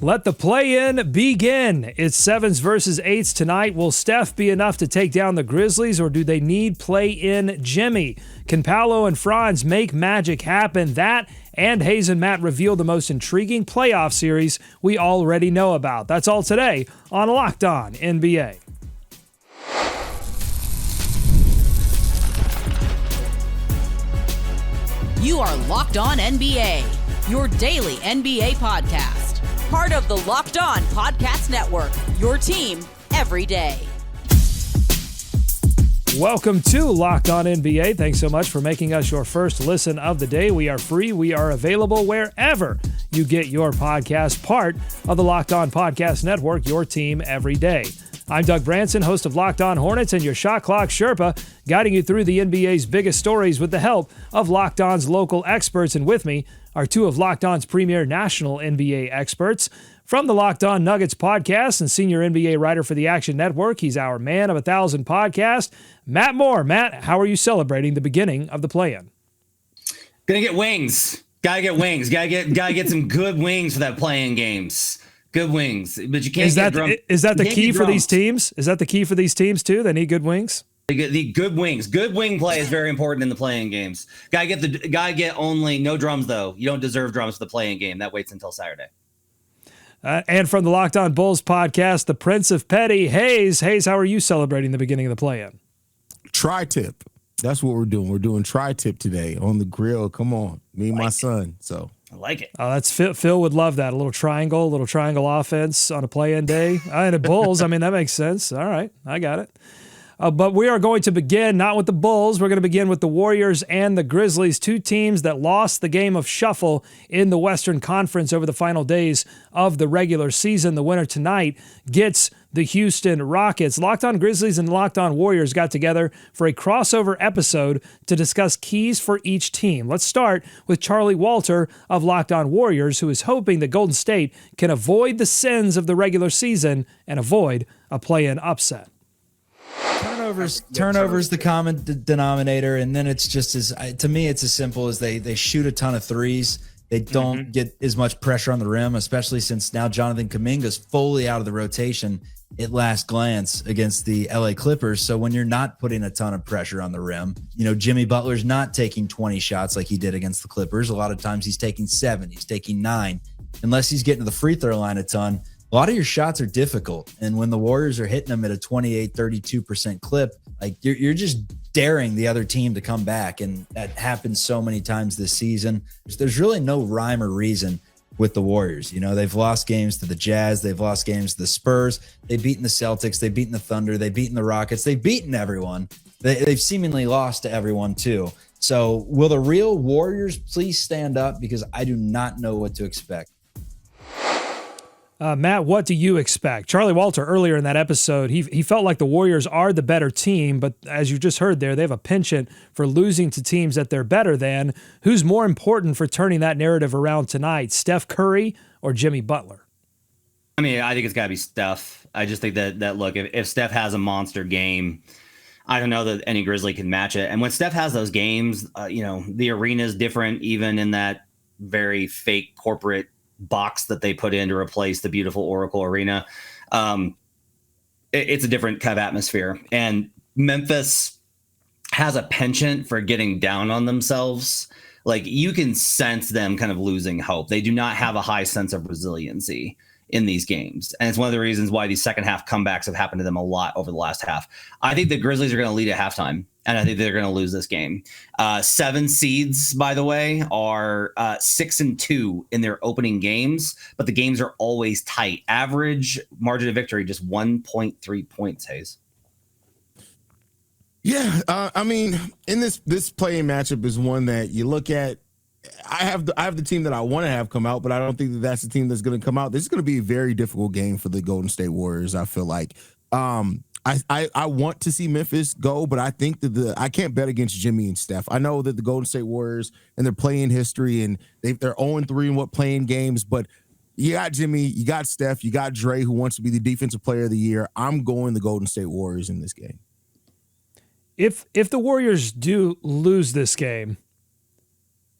Let the play-in begin. It's 7s versus 8s tonight. Will Steph be enough to take down the Grizzlies, or do they need play-in Jimmy? Can Paolo and Franz make magic happen? That and Hayes and Matt reveal the most intriguing playoff series we already know about. That's all today on Locked On NBA. You are Locked On NBA, your daily NBA podcast. Part of the Locked On Podcast Network, your team every day. Welcome to Locked On NBA. Thanks so much for making us your first listen of the day. We are free. We are available wherever you get your podcast, part of the Locked On Podcast Network, your team every day. I'm Doug Branson, host of Locked On Hornets and your Shot Clock Sherpa, guiding you through the NBA's biggest stories with the help of Locked On's local experts. And with me are two of Locked On's premier national NBA experts. From the Locked On Nuggets podcast and senior NBA writer for the Action Network, he's our man of 1,000 podcast, Matt Moore. Matt, how are you celebrating the beginning of the play-in? Gonna get wings. Gotta get wings. Gotta get some good wings for that play-in games. Good wings, but you can't. Is that the key for these teams? Is that the key for these teams too? They need good wings. They get the good wings. Good wing play is very important in the playing games. Gotta get only no drums though. You don't deserve drums for the playing game. That waits until Saturday. And from the Locked On Bulls podcast, the Prince of Petty, Hayes. Hayes, how are you celebrating the beginning of the play-in? Tri-tip. That's what we're doing. We're doing tri-tip today on the grill. Come on, me and my son. So. I like it. That's Phil would love that. A little triangle offense on a play-in day. And the Bulls, I mean, that makes sense. All right, I got it. But we are going to begin not with the Bulls. We're going to begin with the Warriors and the Grizzlies, two teams that lost the game of shuffle in the Western Conference over the final days of the regular season. The winner tonight gets the Houston Rockets. Locked On Grizzlies and Locked On Warriors got together for a crossover episode to discuss keys for each team. Let's start with Charlie Walter of Locked On Warriors, who is hoping that Golden State can avoid the sins of the regular season and avoid a play-in upset. Turnovers the common denominator, and then it's just to me it's as simple as they shoot a ton of threes. They don't get as much pressure on the rim, especially since now Jonathan Kuminga's fully out of the rotation at last glance against the LA Clippers. So when you're not putting a ton of pressure on the rim, Jimmy Butler's not taking 20 shots like he did against the Clippers. A lot of times he's taking 7, he's taking 9. Unless he's getting to the free throw line a ton, a lot of your shots are difficult. And when the Warriors are hitting them at a 28, 32% clip, like you're just daring the other team to come back. And that happens so many times this season. There's really no rhyme or reason with the Warriors. They've lost games to the Jazz. They've lost games to the Spurs. They've beaten the Celtics. They've beaten the Thunder. They've beaten the Rockets. They've beaten everyone. They've seemingly lost to everyone too. So will the real Warriors please stand up? Because I do not know what to expect. Matt, what do you expect? Charlie Walter, earlier in that episode, he felt like the Warriors are the better team, but as you just heard there, they have a penchant for losing to teams that they're better than. Who's more important for turning that narrative around tonight, Steph Curry or Jimmy Butler? I mean, I think it's got to be Steph. I just think that look, if Steph has a monster game, I don't know that any Grizzly can match it. And when Steph has those games, the arena is different, even in that very fake corporate box that they put in to replace the beautiful Oracle Arena. It's a different kind of atmosphere. And Memphis has a penchant for getting down on themselves. Like, you can sense them kind of losing hope. They do not have a high sense of resiliency in these games. And it's one of the reasons why these second half comebacks have happened to them a lot over the last half. I think the Grizzlies are going to lead at halftime, and I think they're going to lose this game. 7 seeds, by the way, are 6-2 in their opening games, but the games are always tight. Average margin of victory, just 1.3 points, Hayes. Yeah, I mean, in this play-in matchup is one that you look at. I have the team that I want to have come out, but I don't think that's the team that's going to come out. This is going to be a very difficult game for the Golden State Warriors, I feel like. I want to see Memphis go, but I think that I can't bet against Jimmy and Steph. I know that the Golden State Warriors and their play-in history, and they're 0-3 in what play-in games, but you got Jimmy, you got Steph, you got Dre, who wants to be the defensive player of the year. I'm going the Golden State Warriors in this game. If the Warriors do lose this game,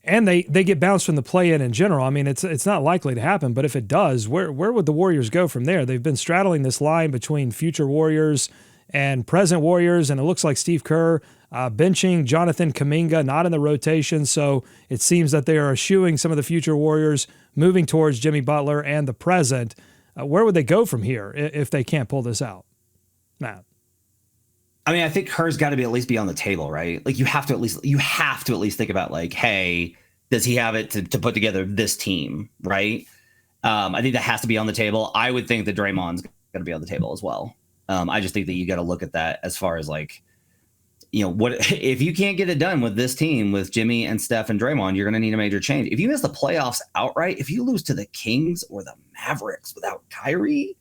And they get bounced from the play-in in general. I mean, it's not likely to happen, but if it does, where would the Warriors go from there? They've been straddling this line between future Warriors and present Warriors, and it looks like Steve Kerr benching Jonathan Kuminga, not in the rotation, so it seems that they are eschewing some of the future Warriors, moving towards Jimmy Butler and the present. Where would they go from here if they can't pull this out? Matt. I mean, I think Kerr's got to at least be on the table, right? Like you have to at least think about like, hey, does he have it to put together this team, right? I think that has to be on the table. I would think that Draymond's going to be on the table as well. I just think that you got to look at that as far as like, what if you can't get it done with this team with Jimmy and Steph and Draymond, you're going to need a major change. If you miss the playoffs outright, if you lose to the Kings or the Mavericks without Kyrie,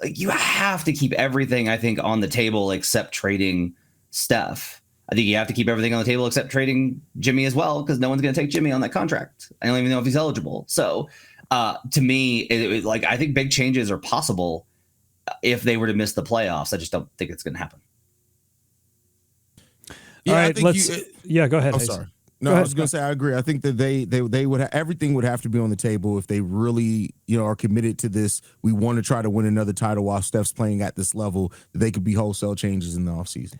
like you have to keep everything, I think, on the table except trading Steph. I think you have to keep everything on the table except trading Jimmy as well, because no one's going to take Jimmy on that contract. I don't even know if he's eligible. So to me, I think big changes are possible if they were to miss the playoffs. I just don't think it's going to happen. Yeah, all right, go ahead. I'm sorry. No, I was going to say I agree. I think that they would everything would have to be on the table if they really are committed to this. We want to try to win another title while Steph's playing at this level. They could be wholesale changes in the offseason.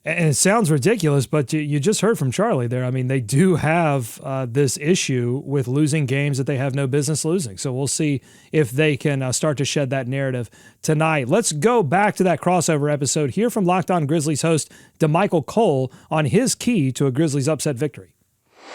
And it sounds ridiculous, but you just heard from Charlie there. I mean, they do have this issue with losing games that they have no business losing. So we'll see if they can start to shed that narrative tonight. Let's go back to that crossover episode. Hear from Locked On Grizzlies host DeMichael Cole on his key to a Grizzlies upset victory.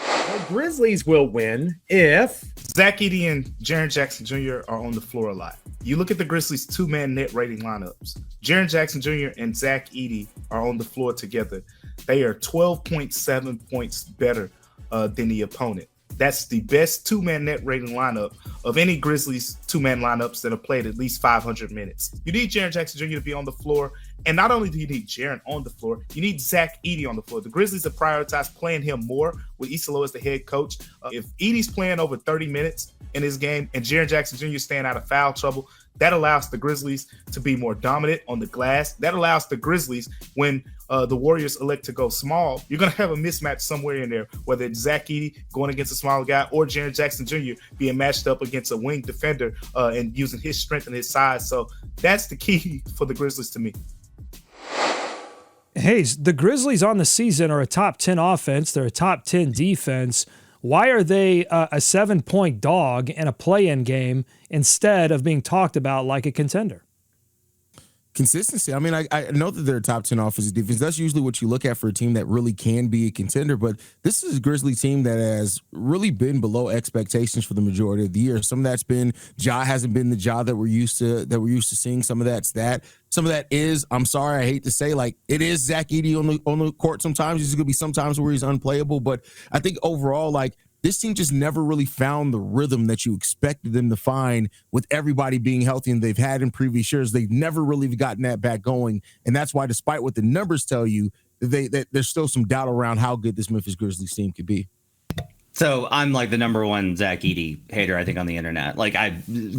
The Grizzlies will win if Zach Edey and Jaren Jackson Jr. are on the floor a lot. You look at the Grizzlies' two-man net rating lineups. Jaren Jackson Jr. and Zach Edey are on the floor together. They are 12.7 points better than the opponent. That's the best two-man net rating lineup of any Grizzlies two-man lineups that have played at least 500 minutes. You need Jaren Jackson Jr. to be on the floor. And not only do you need Jaren on the floor, you need Zach Edey on the floor. The Grizzlies have prioritized playing him more with Isalo as the head coach. If Edey's playing over 30 minutes in his game and Jaren Jackson Jr. is staying out of foul trouble, that allows the Grizzlies to be more dominant on the glass. That allows the Grizzlies, when the Warriors elect to go small, you're going to have a mismatch somewhere in there, whether it's Zach Edey going against a smaller guy or Jaren Jackson Jr. being matched up against a wing defender and using his strength and his size. So that's the key for the Grizzlies to me. Hey, the Grizzlies on the season are a top 10 offense. They're a top 10 defense. Why are they a 7-point dog in a play-in game instead of being talked about like a contender? Consistency. I mean, I know that they're a top 10 offensive defense. That's usually what you look at for a team that really can be a contender. But this is a Grizzlies team that has really been below expectations for the majority of the year. Some of that's been Ja hasn't been the Ja that we're used to seeing. Some of that's that. Some of that is, I'm sorry, I hate to say, like it is Zach Edey on the court sometimes. There's going to be some times where he's unplayable. But I think overall, like, this team just never really found the rhythm that you expected them to find with everybody being healthy and they've had in previous years. They've never really gotten that back going. And that's why, despite what the numbers tell you, that there's still some doubt around how good this Memphis Grizzlies team could be. So I'm like the number one Zach Edey hater, I think, on the internet. Like,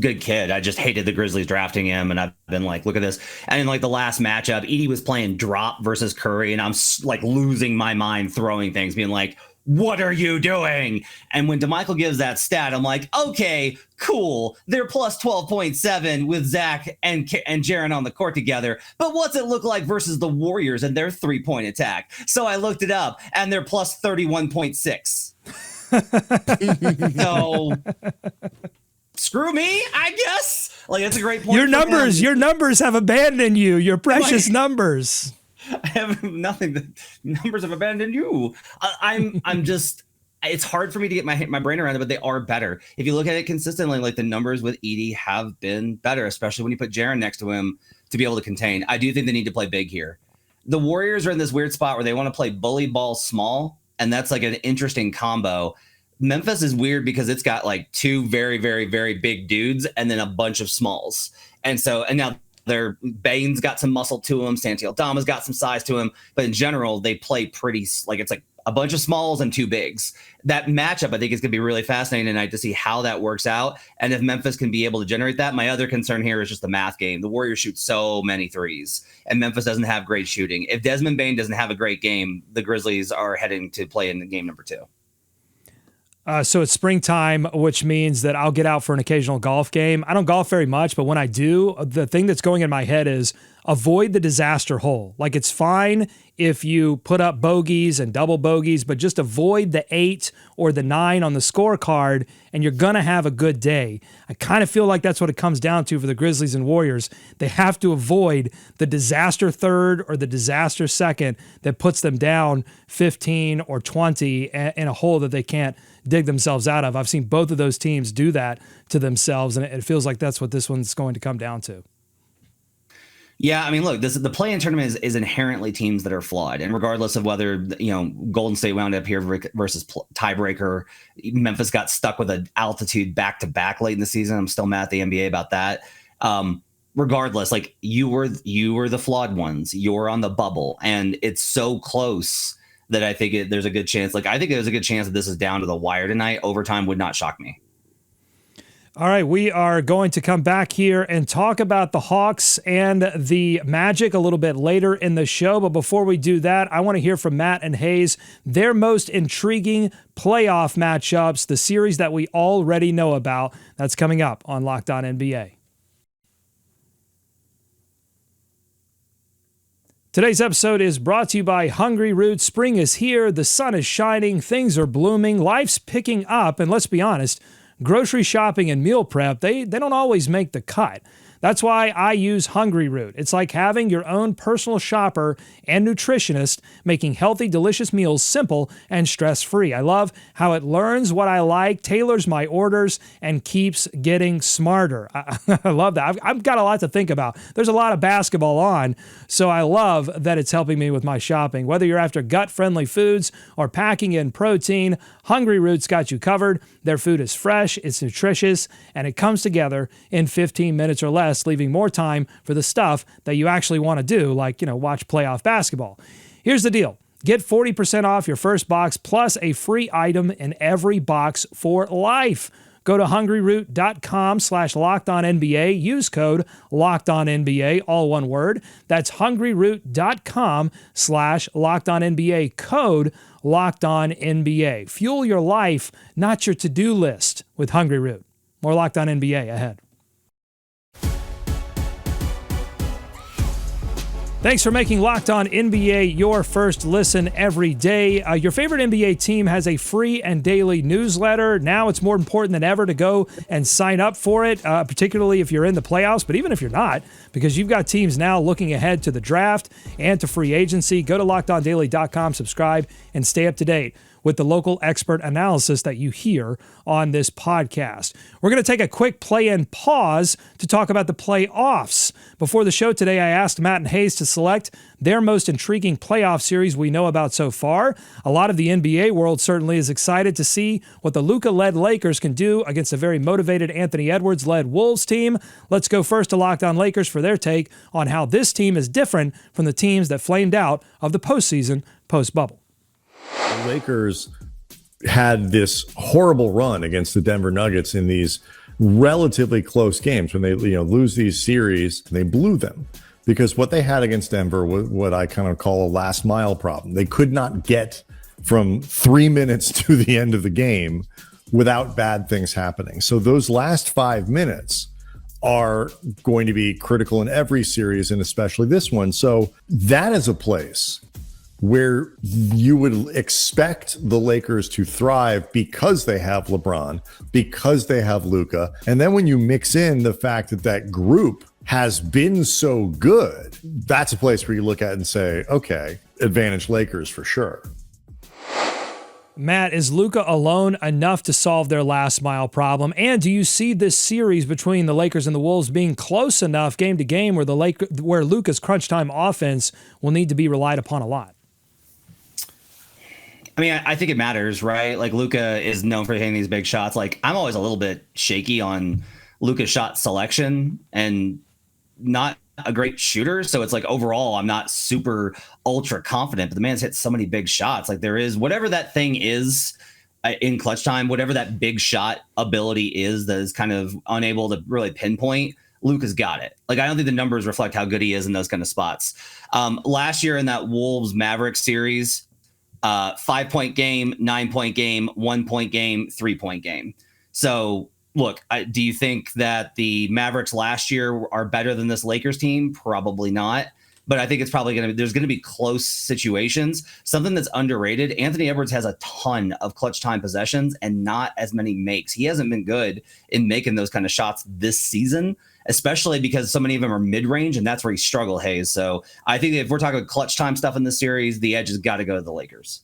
good kid. I just hated the Grizzlies drafting him. And I've been like, look at this. And in like the last matchup, Edey was playing drop versus Curry. And I'm like losing my mind, throwing things, being like, what are you doing? And when DeMichael gives that stat, I'm like, okay, cool. They're plus 12.7 with Zach and Jaren on the court together. But what's it look like versus the Warriors and their 3-point attack? So I looked it up and they're plus 31.6. So screw me, I guess. Like, that's a great point. Your numbers have abandoned you. Your precious numbers. I have nothing. The numbers have abandoned you. I'm just. It's hard for me to get my brain around it, but they are better. If you look at it consistently, like the numbers with Edey have been better, especially when you put Jaren next to him to be able to contain. I do think they need to play big here. The Warriors are in this weird spot where they want to play bully ball small, and that's like an interesting combo. Memphis is weird because it's got like two very, very, very big dudes and then a bunch of smalls. And now their Bane's got some muscle to him. Santi Aldama's got some size to him. But in general, they play pretty, like, it's like a bunch of smalls and two bigs. That matchup, I think, is going to be really fascinating tonight to see how that works out. And if Memphis can be able to generate that. My other concern here is just the math game. The Warriors shoot so many threes, and Memphis doesn't have great shooting. If Desmond Bane doesn't have a great game, the Grizzlies are heading to play in game number 2. So it's springtime, which means that I'll get out for an occasional golf game. I don't golf very much, but when I do, the thing that's going in my head is avoid the disaster hole. Like, it's fine if you put up bogeys and double bogeys, but just avoid the 8 or the 9 on the scorecard, and you're going to have a good day. I kind of feel like that's what it comes down to for the Grizzlies and Warriors. They have to avoid the disaster third or the disaster second that puts them down 15 or 20 in a hole that they can't dig themselves out of. I've seen both of those teams do that to themselves, and it feels like that's what this one's going to come down to. Yeah, I mean, look, the play-in tournament is inherently teams that are flawed, and regardless of whether Golden State wound up here versus tiebreaker, Memphis got stuck with an altitude back-to-back late in the season. I'm still mad at the NBA about that. Regardless, like, you were the flawed ones. You're on the bubble, and it's so close that I think there's a good chance. Like, I think there's a good chance that this is down to the wire tonight. Overtime would not shock me. All right, we are going to come back here and talk about the Hawks and the Magic a little bit later in the show. But before we do that, I want to hear from Matt and Hayes, their most intriguing playoff matchups, the series that we already know about. That's coming up on Locked On NBA. Today's episode is brought to you by Hungry Roots. Spring is here, the sun is shining, things are blooming, life's picking up, and let's be honest, grocery shopping and meal prep, they don't always make the cut. That's why I use Hungry Root. It's like having your own personal shopper and nutritionist, making healthy, delicious meals simple and stress-free. I love how it learns what I like, tailors my orders, and keeps getting smarter. I love that. I've got a lot to think about. There's a lot of basketball on, so I love that it's helping me with my shopping. Whether you're after gut-friendly foods or packing in protein, Hungry Root's got you covered. Their food is fresh, it's nutritious, and it comes together in 15 minutes or less, leaving more time for the stuff that you actually want to do, like, watch playoff basketball. Here's the deal. Get 40% off your first box plus a free item in every box for life. Go to hungryroot.com/LockedOnNBA. Use code LockedOnNBA, all one word. That's hungryroot.com/LockedOnNBA. Code LockedOnNBA. Fuel your life, not your to-do list with Hungry Root. More Locked On NBA ahead. Thanks for making Locked On NBA your first listen every day. Your favorite NBA team has a free and daily newsletter. Now it's more important than ever to go and sign up for it, particularly if you're in the playoffs, but even if you're not, because you've got teams now looking ahead to the draft and to free agency. Go to LockedOnDaily.com, subscribe, and stay up to date with the local expert analysis that you hear on this podcast. We're going to take a quick play-in pause to talk about the playoffs. Before the show today, I asked Matt and Hayes to select their most intriguing playoff series we know about so far. A lot of the NBA world certainly is excited to see what the Luka-led Lakers can do against a very motivated Anthony Edwards-led Wolves team. Let's go first to Locked On Lakers for their take on how this team is different from the teams that flamed out of the postseason post-bubble. The Lakers had this horrible run against the Denver Nuggets in these relatively close games when they lose these series. They blew them because what they had against Denver was what I kind of call a last mile problem. They could not get from 3 minutes to the end of the game without bad things happening. So those last 5 minutes are going to be critical in every series, and especially this one. So that is a place where you would expect the Lakers to thrive because they have LeBron, because they have Luka. And then when you mix in the fact that that group has been so good, that's a place where you look at it and say, okay, advantage Lakers for sure. Matt, is Luka alone enough to solve their last mile problem? And do you see this series between the Lakers and the Wolves being close enough game to game where Luka's crunch time offense will need to be relied upon a lot? I mean, I think it matters, right? Like, Luka is known for hitting these big shots. Like, I'm always a little bit shaky on Luka's shot selection and not a great shooter. So it's like, overall, I'm not super ultra confident, but the man's hit so many big shots. Like, there is whatever that thing is in clutch time, whatever that big shot ability is that is kind of unable to really pinpoint, Luka's got it. Like, I don't think the numbers reflect how good he is in those kind of spots. Last year in that Wolves Mavericks series, 5-point game, 9-point game, 1-point game, 3-point game. So look, do you think that the Mavericks last year are better than this Lakers team? Probably not. But I think it's probably there's going to be close situations. Something that's underrated, Anthony Edwards has a ton of clutch time possessions and not as many makes. He hasn't been good in making those kind of shots this season, especially because so many of them are mid-range, and that's where he struggled, Hayes. So I think if we're talking clutch time stuff in this series, the edge has got to go to the Lakers.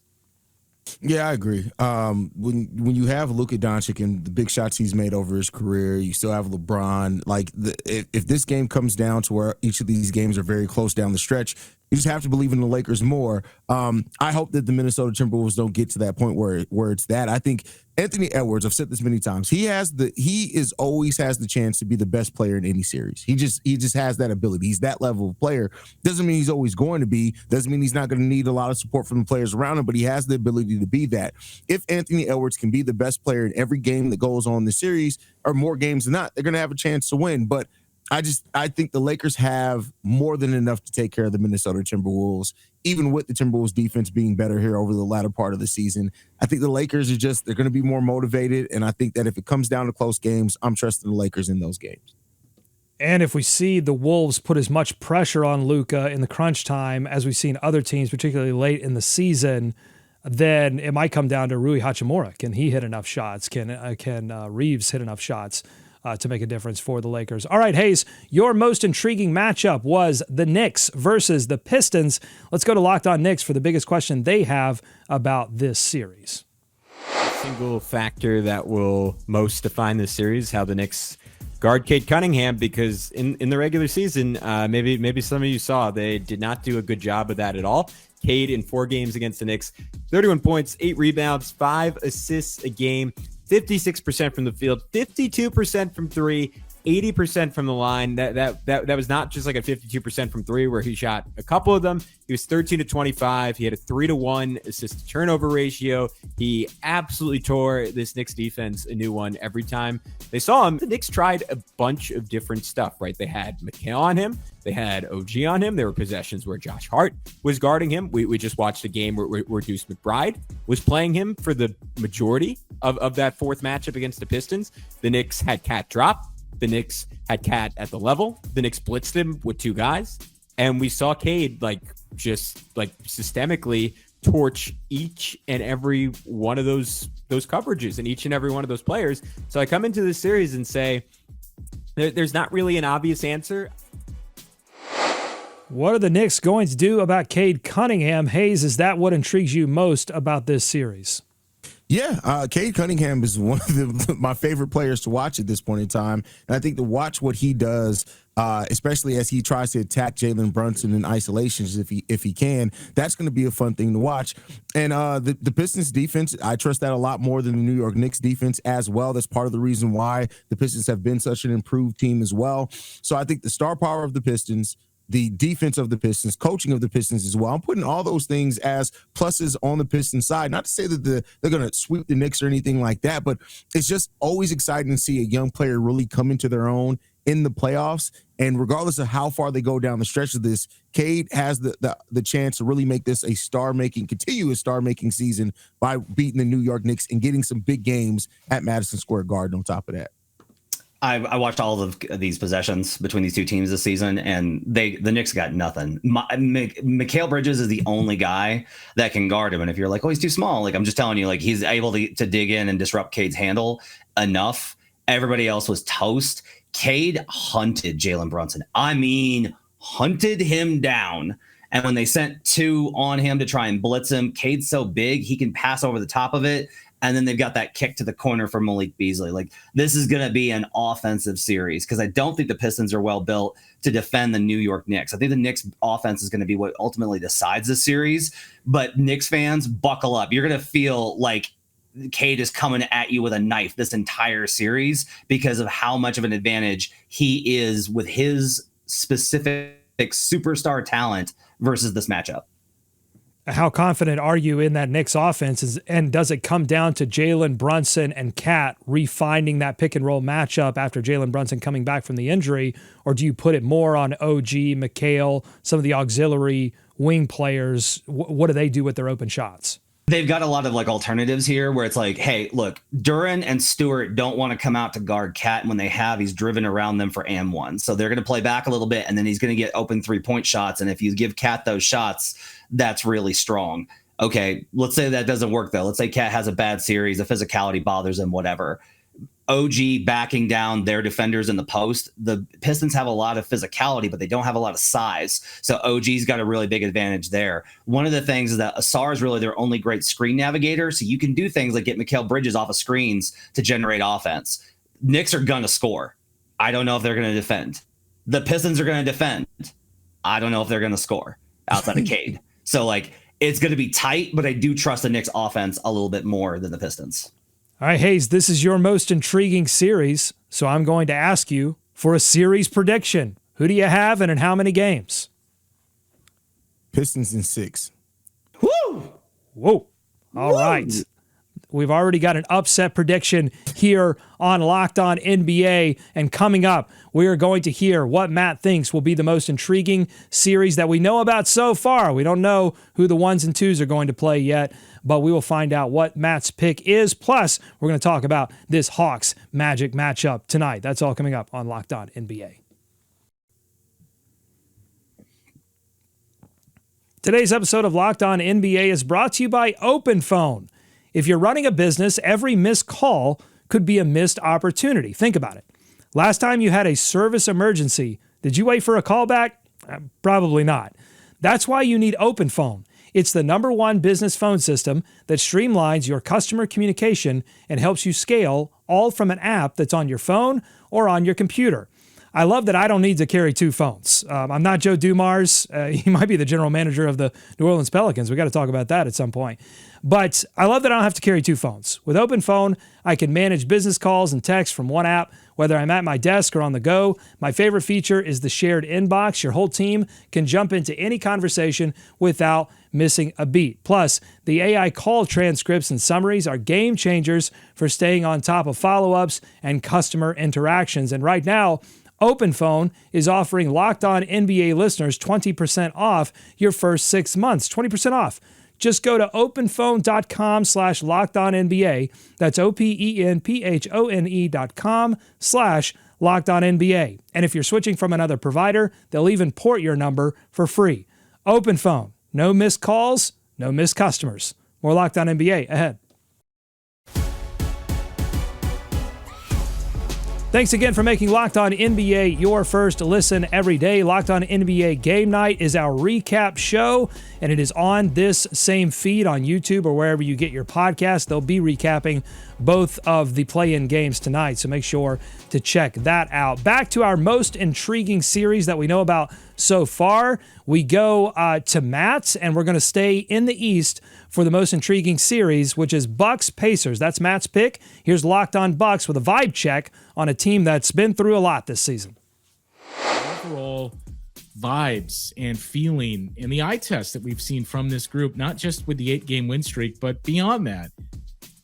Yeah, I agree. When you have Luka Doncic and the big shots he's made over his career, you still have LeBron. Like, if this game comes down to where each of these games are very close down the stretch, you just have to believe in the Lakers more. I hope that the Minnesota Timberwolves don't get to that point where it's that. I think Anthony Edwards, I've said this many times, he always has the chance to be the best player in any series. He just has that ability. He's that level of player. Doesn't mean he's always going to be. Doesn't mean he's not going to need a lot of support from the players around him, but he has the ability to be that. If Anthony Edwards can be the best player in every game that goes on in the series, or more games than not, they're going to have a chance to win. But I think the Lakers have more than enough to take care of the Minnesota Timberwolves, even with the Timberwolves defense being better here over the latter part of the season. I think the Lakers they're going to be more motivated. And I think that if it comes down to close games, I'm trusting the Lakers in those games. And if we see the Wolves put as much pressure on Luka in the crunch time as we've seen other teams, particularly late in the season, then it might come down to Rui Hachimura. Can he hit enough shots? Can Reeves hit enough shots to make a difference for the Lakers? All right, Hayes, your most intriguing matchup was the Knicks versus the Pistons. Let's go to Locked On Knicks for the biggest question they have about this series. Single factor that will most define this series, how the Knicks guard Cade Cunningham, because in the regular season, maybe some of you saw, they did not do a good job of that at all. Cade in 4 games against the Knicks, 31 points, 8 rebounds, 5 assists a game, 56% from the field, 52% from 3, 80% from the line. That was not just like a 52% from 3 where he shot a couple of them. He was 13-25. He had a 3-to-1 assist to turnover ratio. He absolutely tore this Knicks defense a new one every time they saw him. The Knicks tried a bunch of different stuff, right? They had McHale on him. They had OG on him. There were possessions where Josh Hart was guarding him. We just watched a game where Deuce McBride was playing him for the majority of that fourth matchup against the Pistons. The Knicks had Cat drop. The Knicks had Cat at the level. The Knicks blitzed him with 2 guys. And we saw Cade just systemically torch each and every one of those coverages and each and every one of those players. So I come into this series and say, there's not really an obvious answer. What are the Knicks going to do about Cade Cunningham? Hayes, is that what intrigues you most about this series? Yeah, Cade Cunningham is one of my favorite players to watch at this point in time. And I think to watch what he does, especially as he tries to attack Jalen Brunson in isolations if he can, that's going to be a fun thing to watch. And the Pistons defense, I trust that a lot more than the New York Knicks defense as well. That's part of the reason why the Pistons have been such an improved team as well. So I think the star power of the Pistons, the defense of the Pistons, coaching of the Pistons as well, I'm putting all those things as pluses on the Pistons side. Not to say that they're going to sweep the Knicks or anything like that, but it's just always exciting to see a young player really come into their own in the playoffs. And regardless of how far they go down the stretch of this, Cade has the chance to really make this a continuous star-making season by beating the New York Knicks and getting some big games at Madison Square Garden on top of that. I watched all of these possessions between these two teams this season, and the Knicks got nothing. Mikal Bridges is the only guy that can guard him. And if you're like, oh, he's too small, I'm just telling you, he's able to dig in and disrupt Cade's handle enough. Everybody else was toast. Cade hunted Jalen Brunson. I mean, hunted him down. And when they sent 2 on him to try and blitz him, Cade's so big, he can pass over the top of it. And then they've got that kick to the corner for Malik Beasley. This is going to be an offensive series because I don't think the Pistons are well built to defend the New York Knicks. I think the Knicks offense is going to be what ultimately decides the series. But Knicks fans, buckle up. You're going to feel like Cade is coming at you with a knife this entire series because of how much of an advantage he is with his specific superstar talent versus this matchup. How confident are you in that Knicks offense? And does it come down to Jalen Brunson and Cat refining that pick and roll matchup after Jalen Brunson coming back from the injury? Or do you put it more on OG, McHale, some of the auxiliary wing players? What do they do with their open shots? they've got a lot of like alternatives here where it's like, hey, look, Duren and Stewart don't want to come out to guard Cat. And when they have, he's driven around them for and 1. So they're going to play back a little bit, and then he's going to get open 3-point shots. And if you give Cat those shots, that's really strong. Okay, let's say that doesn't work, though. Let's say Cat has a bad series, the physicality bothers him, whatever. OG backing down their defenders in the post. The Pistons have a lot of physicality, but they don't have a lot of size. So OG's got a really big advantage there. One of the things is that Asar is really their only great screen navigator. So you can do things like get Mikal Bridges off of screens to generate offense. Knicks are going to score. I don't know if they're going to defend. The Pistons are going to defend. I don't know if they're going to score outside of Cade. So like it's going to be tight, but I do trust the Knicks offense a little bit more than the Pistons. All right, Hayes, this is your most intriguing series, so I'm going to ask you for a series prediction. Who do you have and in how many games? Pistons in 6. Woo! Whoa. All right. We've already got an upset prediction here on Locked On NBA. And coming up, we are going to hear what Matt thinks will be the most intriguing series that we know about so far. We don't know who the 1s and 2s are going to play yet, but we will find out what Matt's pick is. Plus, we're going to talk about this Hawks Magic matchup tonight. That's all coming up on Locked On NBA. Today's episode of Locked On NBA is brought to you by OpenPhone. If you're running a business, every missed call could be a missed opportunity. Think about it. Last time you had a service emergency, did you wait for a call back? Probably not. That's why you need OpenPhone. It's the #1 business phone system that streamlines your customer communication and helps you scale, all from an app that's on your phone or on your computer. I love that I don't need to carry 2 phones. I'm not Joe Dumars. He might be the general manager of the New Orleans Pelicans. We got to talk about that at some point. But I love that I don't have to carry 2 phones. With OpenPhone, I can manage business calls and texts from one app, whether I'm at my desk or on the go. My favorite feature is the shared inbox. Your whole team can jump into any conversation without missing a beat. Plus, the AI call transcripts and summaries are game changers for staying on top of follow-ups and customer interactions. And right now, OpenPhone is offering Locked On NBA listeners 20% off your first 6 months. 20% off. Just go to openphone.com/LockedOnNBA. That's OpenPhone.com/LockedOnNBA. And if you're switching from another provider, they'll even port your number for free. OpenPhone. No missed calls, no missed customers. More Locked On NBA ahead. Thanks again for making Locked On NBA your first listen every day. Locked On NBA Game Night is our recap show, and it is on this same feed on YouTube or wherever you get your podcast. They'll be recapping both of the play-in games tonight, so make sure to check that out. Back to our most intriguing series that we know about so far. We go to Matt, and we're going to stay in the East for the most intriguing series, which is Bucks-Pacers. That's Matt's pick. Here's Locked On Bucks with a vibe check on a team that's been through a lot this season. Overall vibes and feeling and the eye test that we've seen from this group, not just with the 8-game win streak, but beyond that,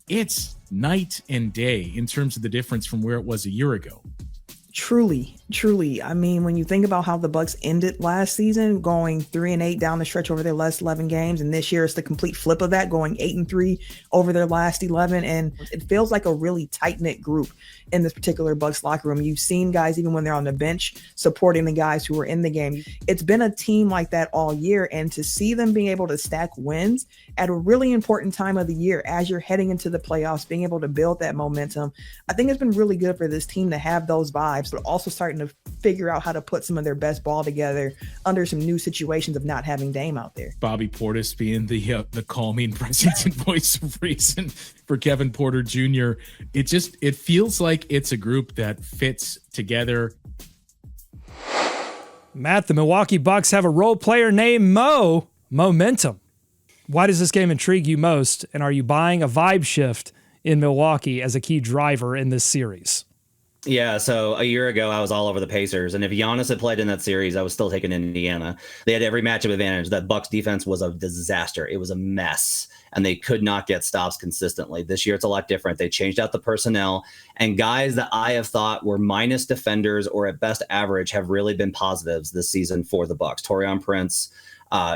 it's night and day in terms of the difference from where it was a year ago. Truly. I mean, when you think about how the Bucks ended last season, going 3-8 down the stretch over their last 11 games, and this year it's the complete flip of that, going 8-3 over their last 11, and it feels like a really tight-knit group in this particular Bucks locker room. You've seen guys, even when they're on the bench, supporting the guys who were in the game. It's been a team like that all year, and to see them being able to stack wins at a really important time of the year as you're heading into the playoffs, being able to build that momentum, I think it's been really good for this team to have those vibes, but also starting to figure out how to put some of their best ball together under some new situations of not having Dame out there. Bobby Portis being the calming presence and voice of reason for Kevin Porter Jr. It feels like it's a group that fits together. Matt, the Milwaukee Bucks have a role player named Mo. Momentum. Why does this game intrigue you most? And are you buying a vibe shift in Milwaukee as a key driver in this series? Yeah, so a year ago, I was all over the Pacers. And if Giannis had played in that series, I was still taking Indiana. They had every matchup advantage. That Bucks defense was a disaster. It was a mess, and they could not get stops consistently. This year, it's a lot different. They changed out the personnel, and guys that I have thought were minus defenders or at best average have really been positives this season for the Bucks. Taurean Prince,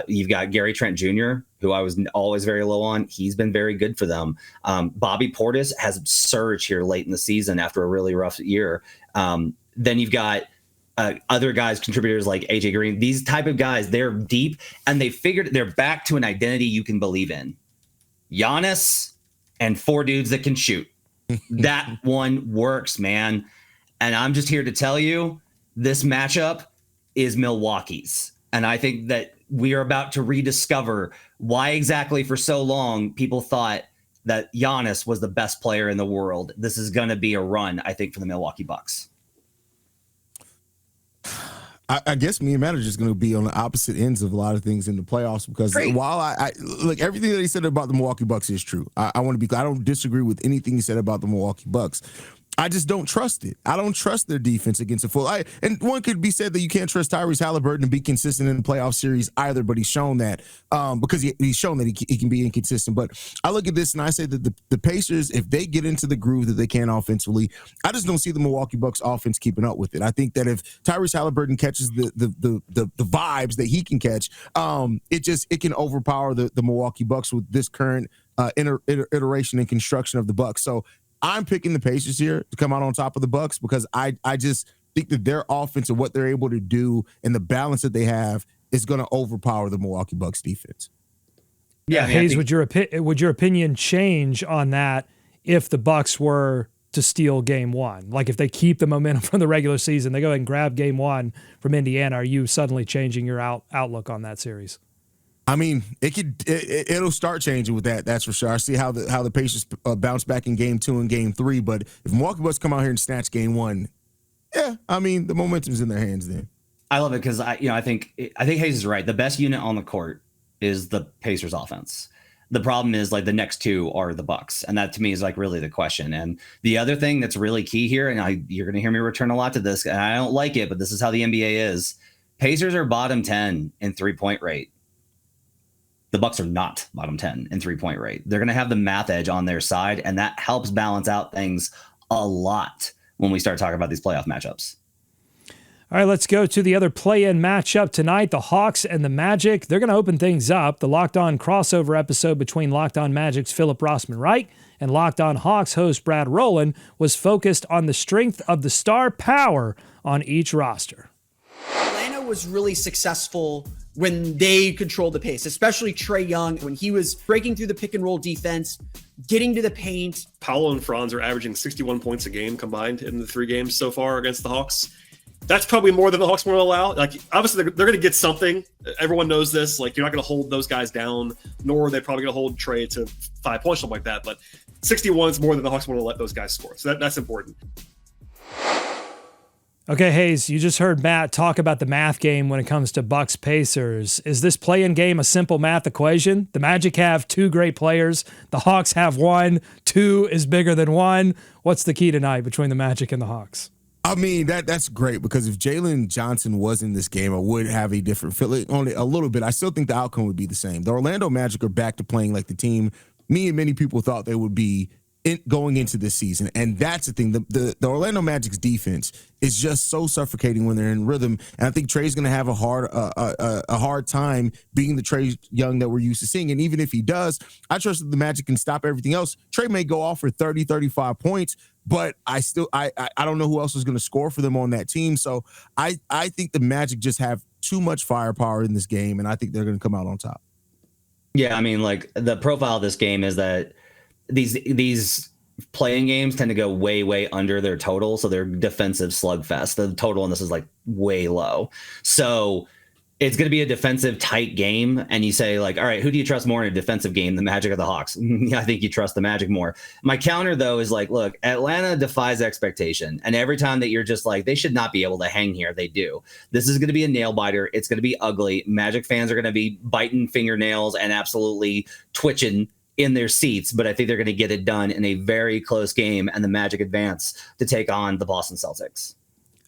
You've got Gary Trent Jr., who I was always very low on. He's been very good for them. Bobby Portis has surged here late in the season after a really rough year. Then you've got other guys, contributors like AJ Green. These type of guys, they're deep, and they're back to an identity you can believe in. Giannis and 4 dudes that can shoot. That one works, man. And I'm just here to tell you, this matchup is Milwaukee's. And I think that we are about to rediscover why exactly for so long people thought that Giannis was the best player in the world. This is going to be a run, I think, for the Milwaukee Bucks. I guess me and Matt are just going to be on the opposite ends of a lot of things in the playoffs because while I look, everything that he said about the Milwaukee Bucks is true. I want to be, I don't disagree with anything he said about the Milwaukee Bucks. I just don't trust it. I don't trust their defense against a full. And one could be said that you can't trust Tyrese Haliburton to be consistent in the playoff series either, but he's shown that because he's shown that he can be inconsistent. But I look at this and I say that the Pacers, if they get into the groove that they can offensively, I just don't see the Milwaukee Bucks offense keeping up with it. I think that if Tyrese Haliburton catches the vibes that he can catch, it can overpower the Milwaukee Bucks with this current iteration and construction of the Bucks. So I'm picking the Pacers here to come out on top of the Bucks because I just think that their offense and what they're able to do and the balance that they have is going to overpower the Milwaukee Bucks defense. Yeah, Hayes, would your opinion change on that if the Bucks were to steal game 1? Like if they keep the momentum from the regular season, they go ahead and grab game 1 from Indiana, are you suddenly changing your outlook on that series? I mean, it'll start changing with that. That's for sure. I see how the Pacers bounce back in game 2 and game 3. But if Milwaukee Bucks come out here and snatch game 1, yeah, I mean the momentum's in their hands then. I love it because I think Hayes is right. The best unit on the court is the Pacers offense. The problem is like the next 2 are the Bucks, and that to me is like really the question. And the other thing that's really key here, and you're going to hear me return a lot to this, and I don't like it, but this is how the NBA is. Pacers are bottom 10 in 3-point rate. The Bucks are not bottom 10 in 3-point rate. They're going to have the math edge on their side, and that helps balance out things a lot when we start talking about these playoff matchups. All right, let's go to the other play-in matchup tonight, the Hawks and the Magic. They're going to open things up. The Locked On crossover episode between Locked On Magic's Philip Rossman-Wright and Locked On Hawks host Brad Rowland was focused on the strength of the star power on each roster. Atlanta was really successful when they controlled the pace, especially Trae Young, when he was breaking through the pick and roll defense, getting to the paint. Paolo and Franz are averaging 61 points a game combined in the 3 games so far against the Hawks. That's probably more than the Hawks want to allow. Like, obviously, they're going to get something. Everyone knows this. Like, you're not going to hold those guys down, nor are they probably going to hold Trae to 5 points, something like that. But 61 is more than the Hawks want to let those guys score. So that's important. Okay, Hayes, you just heard Matt talk about the math game when it comes to Bucks Pacers. Is this play-in game a simple math equation? The Magic have 2 great players. The Hawks have 1. 2 is bigger than 1. What's the key tonight between the Magic and the Hawks? I mean, that's great because if Jalen Johnson was in this game, I would have a different feeling. Only a little bit. I still think the outcome would be the same. The Orlando Magic are back to playing like the team me and many people thought they would be going into this season. And that's the thing. The Orlando Magic's defense is just so suffocating when they're in rhythm. And I think Trae's going to have a hard time being the Trae Young that we're used to seeing. And even if he does, I trust that the Magic can stop everything else. Trae may go off for 30, 35 points, but I don't know who else is going to score for them on that team. So I think the Magic just have too much firepower in this game, and I think they're going to come out on top. Yeah, I mean, like the profile of this game is that these playing games tend to go way under their total, so they're defensive slugfest. The total on this is like way low, so it's going to be a defensive tight game. And you say like, all right, who do you trust more in a defensive game, the Magic or the Hawks? I think you trust the Magic more. My counter though is like, look, Atlanta defies expectation, and every time that you're just like, they should not be able to hang here, they do. This is going to be a nail biter. It's going to be ugly. Magic fans are going to be biting fingernails and absolutely twitching in their seats, but I think they're going to get it done in a very close game, and the Magic advance to take on the Boston Celtics.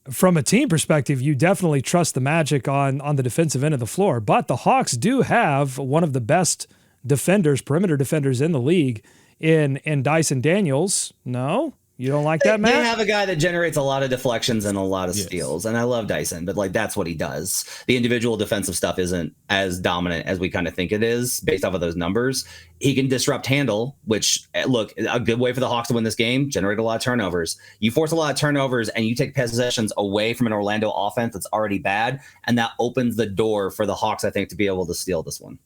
From a team perspective, you definitely trust the Magic on the defensive end of the floor, but the Hawks do have one of the best defenders, perimeter defenders in the league in Dyson Daniels. No? You don't like that, Matt? They have a guy that generates a lot of deflections and a lot of steals, and I love Dyson, but like that's what he does. The individual defensive stuff isn't as dominant as we kind of think it is based off of those numbers. He can disrupt handle, which, look, a good way for the Hawks to win this game, generate a lot of turnovers. You force a lot of turnovers and you take possessions away from an Orlando offense that's already bad, and that opens the door for the Hawks, I think, to be able to steal this one.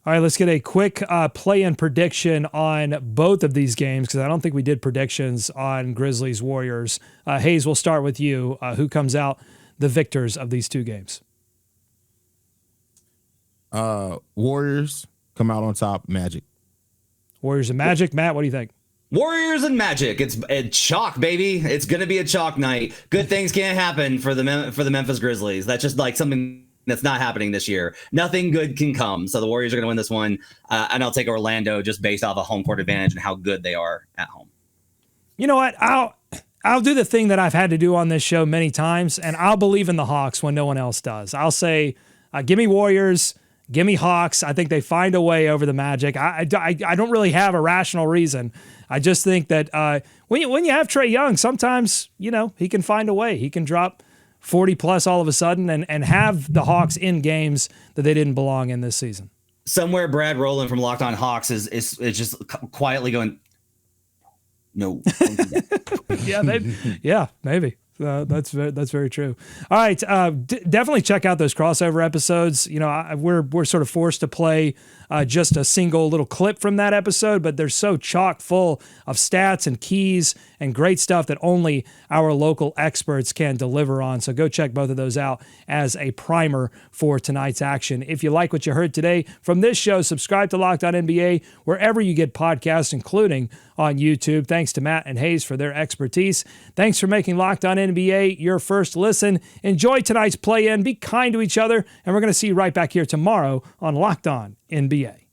All right, let's get a quick play-in prediction on both of these games because I don't think we did predictions on Grizzlies Warriors. Hayes, we'll start with you. Who comes out the victors of these two games? Warriors come out on top. Magic. Warriors and Magic. Matt, what do you think? Warriors and Magic. It's chalk, baby. It's going to be a chalk night. Good things can't happen for the Memphis Grizzlies. That's just like something that's not happening this year. Nothing good can come. So the Warriors are going to win this one. And I'll take Orlando just based off a home court advantage and how good they are at home. You know what? I'll do the thing that I've had to do on this show many times, and I'll believe in the Hawks when no one else does. I'll say, give me Warriors, give me Hawks. I think they find a way over the Magic. I don't really have a rational reason. I just think that when you have Trae Young, sometimes, he can find a way. He can drop 40 plus all of a sudden and have the Hawks in games that they didn't belong in this season. Somewhere Brad Rowland from Locked On Hawks is just quietly going, no. Maybe. That's very true. All right, definitely check out those crossover episodes. We're sort of forced to play just a single little clip from that episode, but they're so chock full of stats and keys and great stuff that only our local experts can deliver on. So go check both of those out as a primer for tonight's action. If you like what you heard today from this show, subscribe to Locked On NBA wherever you get podcasts, including on YouTube. Thanks to Matt and Hayes for their expertise. Thanks for making Locked On NBA your first listen. Enjoy tonight's play-in. Be kind to each other, and we're going to see you right back here tomorrow on Locked On NBA.